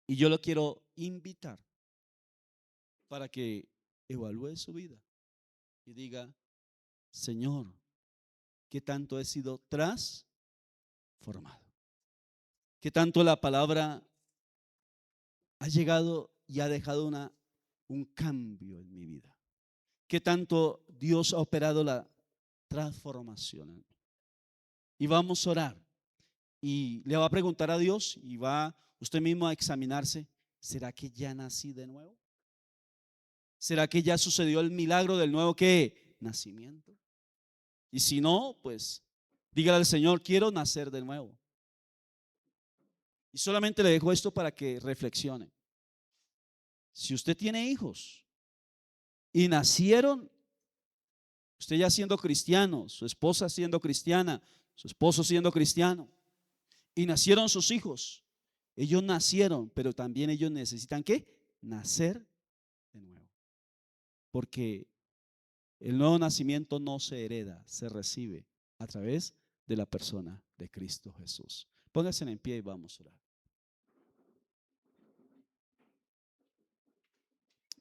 Y yo lo quiero invitar para que evalúe su vida y diga: Señor, ¿qué tanto he sido transformado? ¿Qué tanto la palabra ha llegado y ha dejado un cambio en mi vida? ¿Qué tanto Dios ha operado la transformación en mí? Y vamos a orar. Y le va a preguntar a Dios y va usted mismo a examinarse: ¿será que ya nací de nuevo? ¿Será que ya sucedió el milagro del nuevo ¿qué? Nacimiento. Y si no, pues dígale al Señor: quiero nacer de nuevo. Y solamente le dejo esto para que reflexione. Si usted tiene hijos y nacieron, usted ya siendo cristiano, su esposa siendo cristiana, su esposo siendo cristiano, y nacieron sus hijos, ellos nacieron, pero también ellos necesitan ¿qué? Nacer de nuevo. Porque el nuevo nacimiento no se hereda, se recibe a través de la persona de Cristo Jesús. Pónganse en pie y vamos a orar.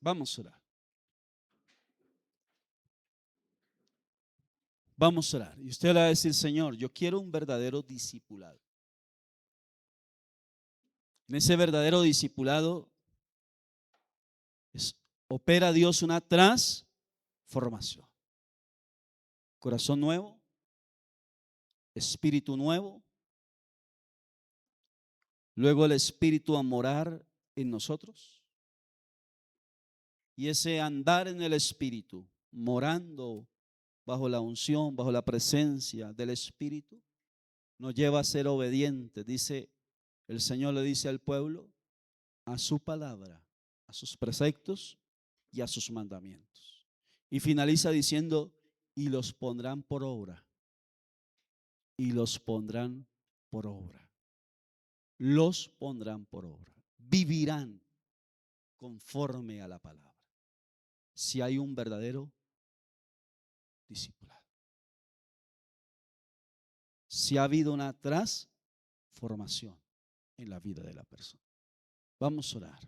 Vamos a orar. Vamos a orar. Y usted le va a decir: Señor, yo quiero un verdadero discipulado. En ese verdadero discipulado opera Dios una transformación. Corazón nuevo, espíritu nuevo. Luego el Espíritu a morar en nosotros. Y ese andar en el Espíritu, morando bajo la unción, bajo la presencia del Espíritu, nos lleva a ser obedientes. Dice, el Señor le dice al pueblo, a su palabra, a sus preceptos y a sus mandamientos. Y finaliza diciendo, y los pondrán por obra. Y los pondrán por obra. Los pondrán por obra. Vivirán conforme a la palabra. Si hay un verdadero discipulado. Si ha habido una transformación en la vida de la persona. Vamos a orar.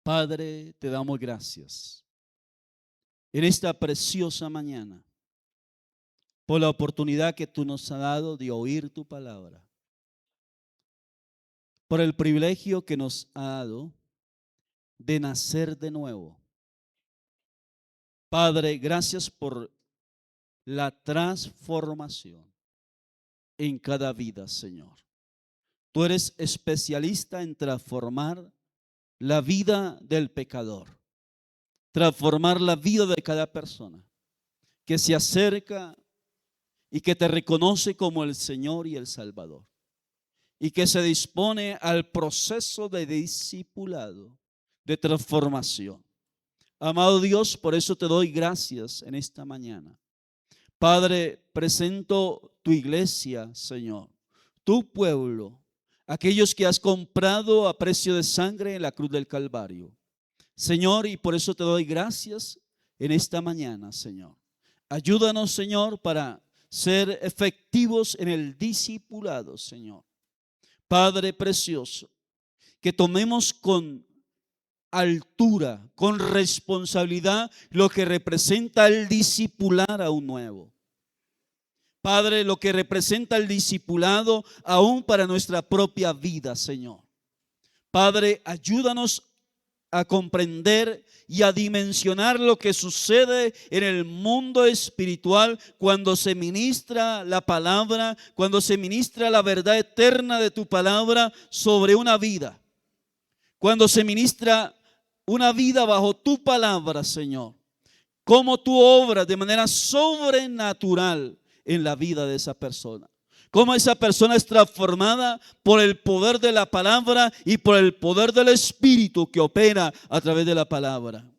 Padre, te damos gracias en esta preciosa mañana por la oportunidad que tú nos has dado de oír tu palabra, por el privilegio que nos ha dado de nacer de nuevo. Padre, gracias por la transformación en cada vida, Señor. Tú eres especialista en transformar la vida del pecador, transformar la vida de cada persona que se acerca y que te reconoce como el Señor y el Salvador, y que se dispone al proceso de discipulado, de transformación. Amado Dios, por eso te doy gracias en esta mañana. Padre, presento tu iglesia, Señor, tu pueblo, aquellos que has comprado a precio de sangre en la cruz del Calvario. Señor, y por eso te doy gracias en esta mañana, Señor. Ayúdanos, Señor, para ser efectivos en el discipulado, Señor. Padre precioso, que tomemos con altura, con responsabilidad lo que representa el discipular a un nuevo. Padre, lo que representa el discipulado aún para nuestra propia vida, Señor. Padre, ayúdanos a comprender y a dimensionar lo que sucede en el mundo espiritual cuando se ministra la palabra, cuando se ministra la verdad eterna de tu palabra sobre una vida. Cuando se ministra una vida bajo tu palabra, Señor. Cómo tú obras de manera sobrenatural en la vida de esa persona. Cómo esa persona es transformada por el poder de la palabra y por el poder del Espíritu que opera a través de la palabra.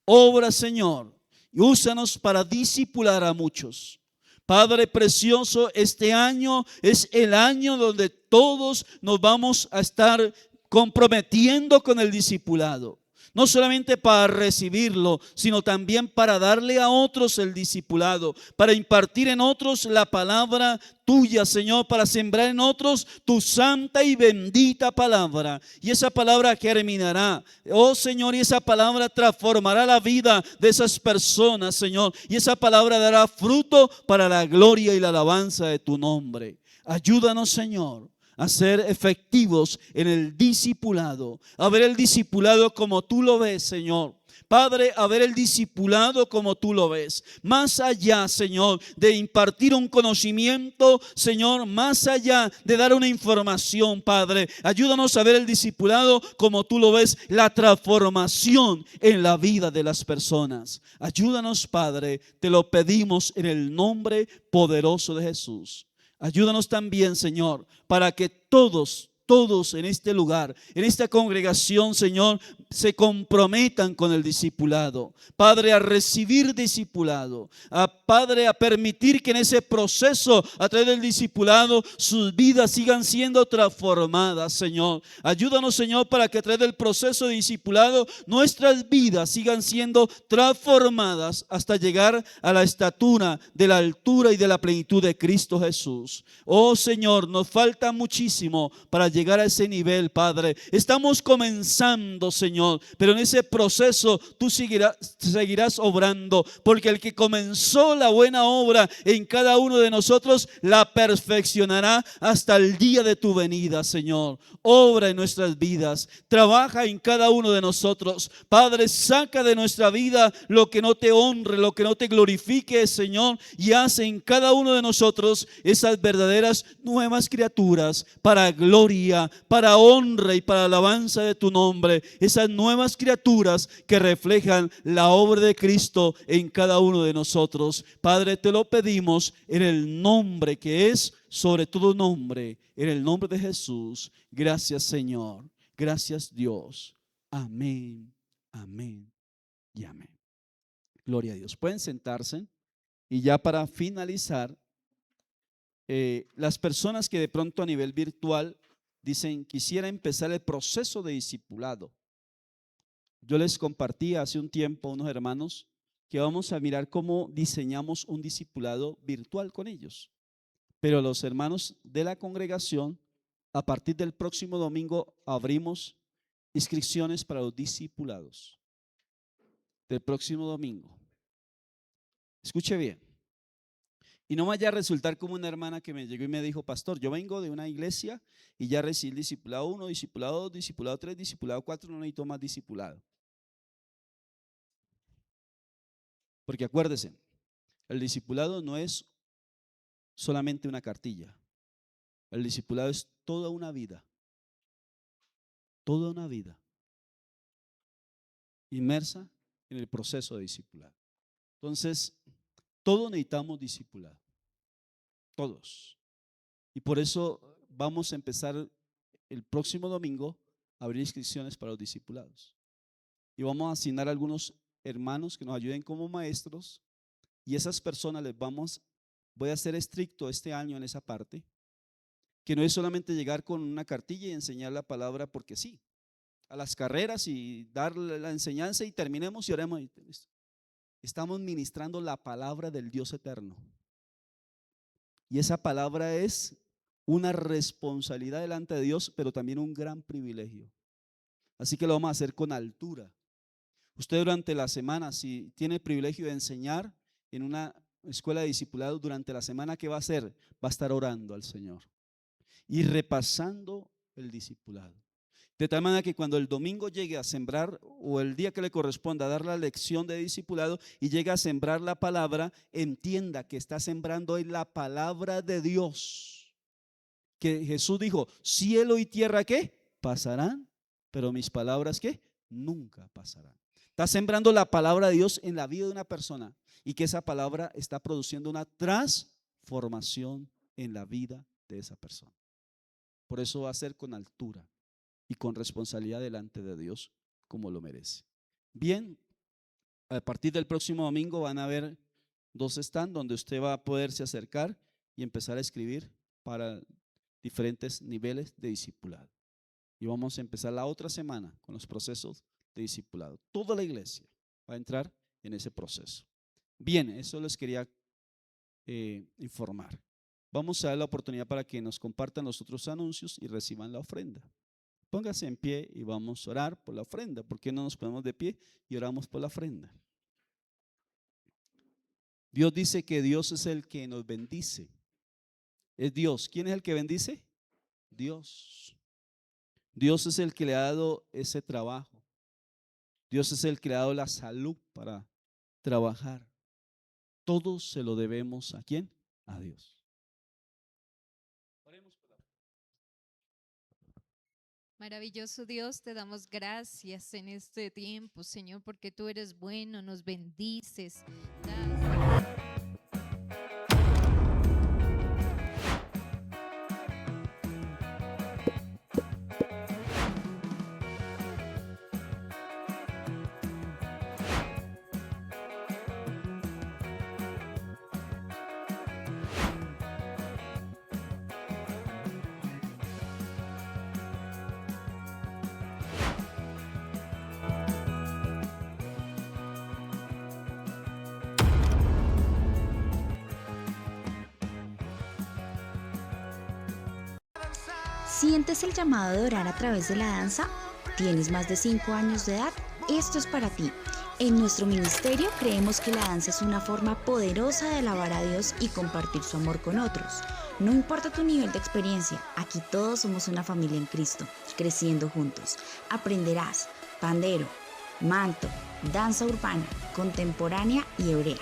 Obra, Señor, y úsanos para discipular a muchos. Padre precioso, este año es el año donde todos nos vamos a estar comprometiendo con el discipulado. No solamente para recibirlo, sino también para darle a otros el discipulado, para impartir en otros la palabra tuya, Señor, para sembrar en otros tu santa y bendita palabra. Y esa palabra germinará, oh Señor, y esa palabra transformará la vida de esas personas, Señor. Y esa palabra dará fruto para la gloria y la alabanza de tu nombre. Ayúdanos, Señor, a ser efectivos en el discipulado, a ver el discipulado como tú lo ves, Señor. Padre, a ver el discipulado como tú lo ves. Más allá, Señor, de impartir un conocimiento, Señor, más allá de dar una información, Padre, ayúdanos a ver el discipulado como tú lo ves, la transformación en la vida de las personas. Ayúdanos, Padre, te lo pedimos en el nombre poderoso de Jesús. Ayúdanos también, Señor, para que todos todos en este lugar, en esta congregación, Señor, se comprometan con el discipulado. Padre, a recibir discipulado. Padre, a permitir que en ese proceso, a través del discipulado, sus vidas sigan siendo transformadas, Señor. Ayúdanos, Señor, para que a través del proceso de discipulado, nuestras vidas sigan siendo transformadas hasta llegar a la estatura de la altura y de la plenitud de Cristo Jesús. Oh Señor, nos falta muchísimo para llegar a ese nivel, Padre. Estamos comenzando, Señor, pero en ese proceso tú seguirás obrando, porque el que comenzó la buena obra en cada uno de nosotros la perfeccionará hasta el día de tu venida, Señor. Obra en nuestras vidas, trabaja en cada uno de nosotros, Padre. Saca de nuestra vida lo que no te honre, lo que no te glorifique, Señor, y hace en cada uno de nosotros esas verdaderas nuevas criaturas para gloria, para honra y para alabanza de tu nombre. Esas nuevas criaturas que reflejan la obra de Cristo en cada uno de nosotros. Padre, te lo pedimos en el nombre que es sobre todo nombre, en el nombre de Jesús. Gracias, Señor. Gracias, Dios. Amén, amén y amén. Gloria a Dios. Pueden sentarse. Y ya para finalizar, las personas que de pronto a nivel virtual dicen: quisiera empezar el proceso de discipulado. Yo les compartí hace un tiempo a unos hermanos que vamos a mirar cómo diseñamos un discipulado virtual con ellos. Pero los hermanos de la congregación, a partir del próximo domingo abrimos inscripciones para los discipulados. Del próximo domingo. Escuche bien. Y no vaya a resultar como una hermana que me llegó y me dijo: pastor, yo vengo de una iglesia y ya recibí el discipulado 1, discipulado 2, discipulado 3, discipulado 4, no necesito más discipulado. Porque acuérdese, el discipulado no es solamente una cartilla. El discipulado es toda una vida inmersa en el proceso de discipulado. Entonces, todos necesitamos discipulado, todos. Y por eso vamos a empezar el próximo domingo a abrir inscripciones para los discipulados. Y vamos a asignar a algunos hermanos que nos ayuden como maestros, y esas personas voy a ser estricto este año en esa parte, que no es solamente llegar con una cartilla y enseñar la palabra porque sí, a las carreras y dar la enseñanza y terminemos y oremos. Estamos ministrando la palabra del Dios eterno. Y esa palabra es una responsabilidad delante de Dios, pero también un gran privilegio. Así que lo vamos a hacer con altura. Usted durante la semana, si tiene el privilegio de enseñar en una escuela de discipulado, durante la semana, ¿qué va a hacer? Va a estar orando al Señor y repasando el discipulado. De tal manera que cuando el domingo llegue a sembrar, o el día que le corresponda a dar la lección de discipulado y llegue a sembrar la palabra, entienda que está sembrando en la palabra de Dios. Que Jesús dijo: cielo y tierra, ¿qué? Pasarán, pero mis palabras, ¿qué? Nunca pasarán. Está sembrando la palabra de Dios en la vida de una persona, y que esa palabra está produciendo una transformación en la vida de esa persona. Por eso va a ser con altura y con responsabilidad delante de Dios, como lo merece. Bien, a partir del próximo domingo van a haber 2 stands donde usted va a poderse acercar y empezar a escribir para diferentes niveles de discipulado. Y vamos a empezar la otra semana con los procesos de discipulado. Toda la iglesia va a entrar en ese proceso. Bien, eso les quería informar. Vamos a dar la oportunidad para que nos compartan los otros anuncios y reciban la ofrenda. Póngase en pie y vamos a orar por la ofrenda. ¿Por qué no nos ponemos de pie y oramos por la ofrenda? Dios dice que Dios es el que nos bendice. Es Dios. ¿Quién es el que bendice? Dios. Dios es el que le ha dado ese trabajo. Dios es el que le ha dado la salud para trabajar. Todo se lo debemos ¿a quién? A Dios. Maravilloso Dios, te damos gracias en este tiempo, Señor, porque tú eres bueno, nos bendices. ¿Sientes el llamado de orar a través de la danza? ¿Tienes más de 5 años de edad? Esto es para ti. En nuestro ministerio creemos que la danza es una forma poderosa de alabar a Dios y compartir su amor con otros. No importa tu nivel de experiencia, aquí todos somos una familia en Cristo, creciendo juntos. Aprenderás pandero, manto, danza urbana, contemporánea y hebrea.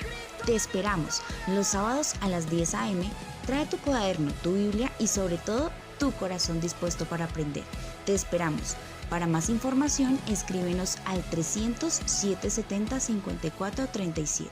Te esperamos los sábados a las 10 a.m. Trae tu cuaderno, tu Biblia y sobre todo tu corazón dispuesto para aprender. Te esperamos. Para más información, escríbenos al 300-770-5437.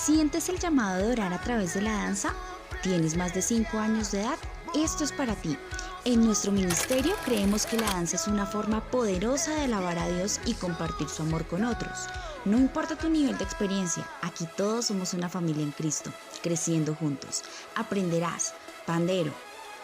¿Sientes el llamado de orar a través de la danza? ¿Tienes más de 5 años de edad? Esto es para ti. En nuestro ministerio creemos que la danza es una forma poderosa de alabar a Dios y compartir su amor con otros. No importa tu nivel de experiencia, aquí todos somos una familia en Cristo, creciendo juntos. Aprenderás pandero,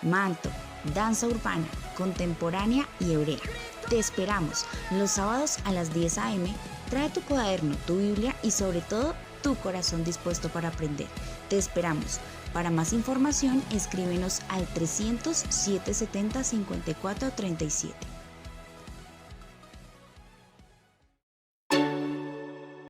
manto, danza urbana, contemporánea y hebrea. Te esperamos los sábados a las 10 a.m. Trae tu cuaderno, tu Biblia y sobre todo tu corazón dispuesto para aprender. Te esperamos. Para más información, escríbenos al 300-770-5437.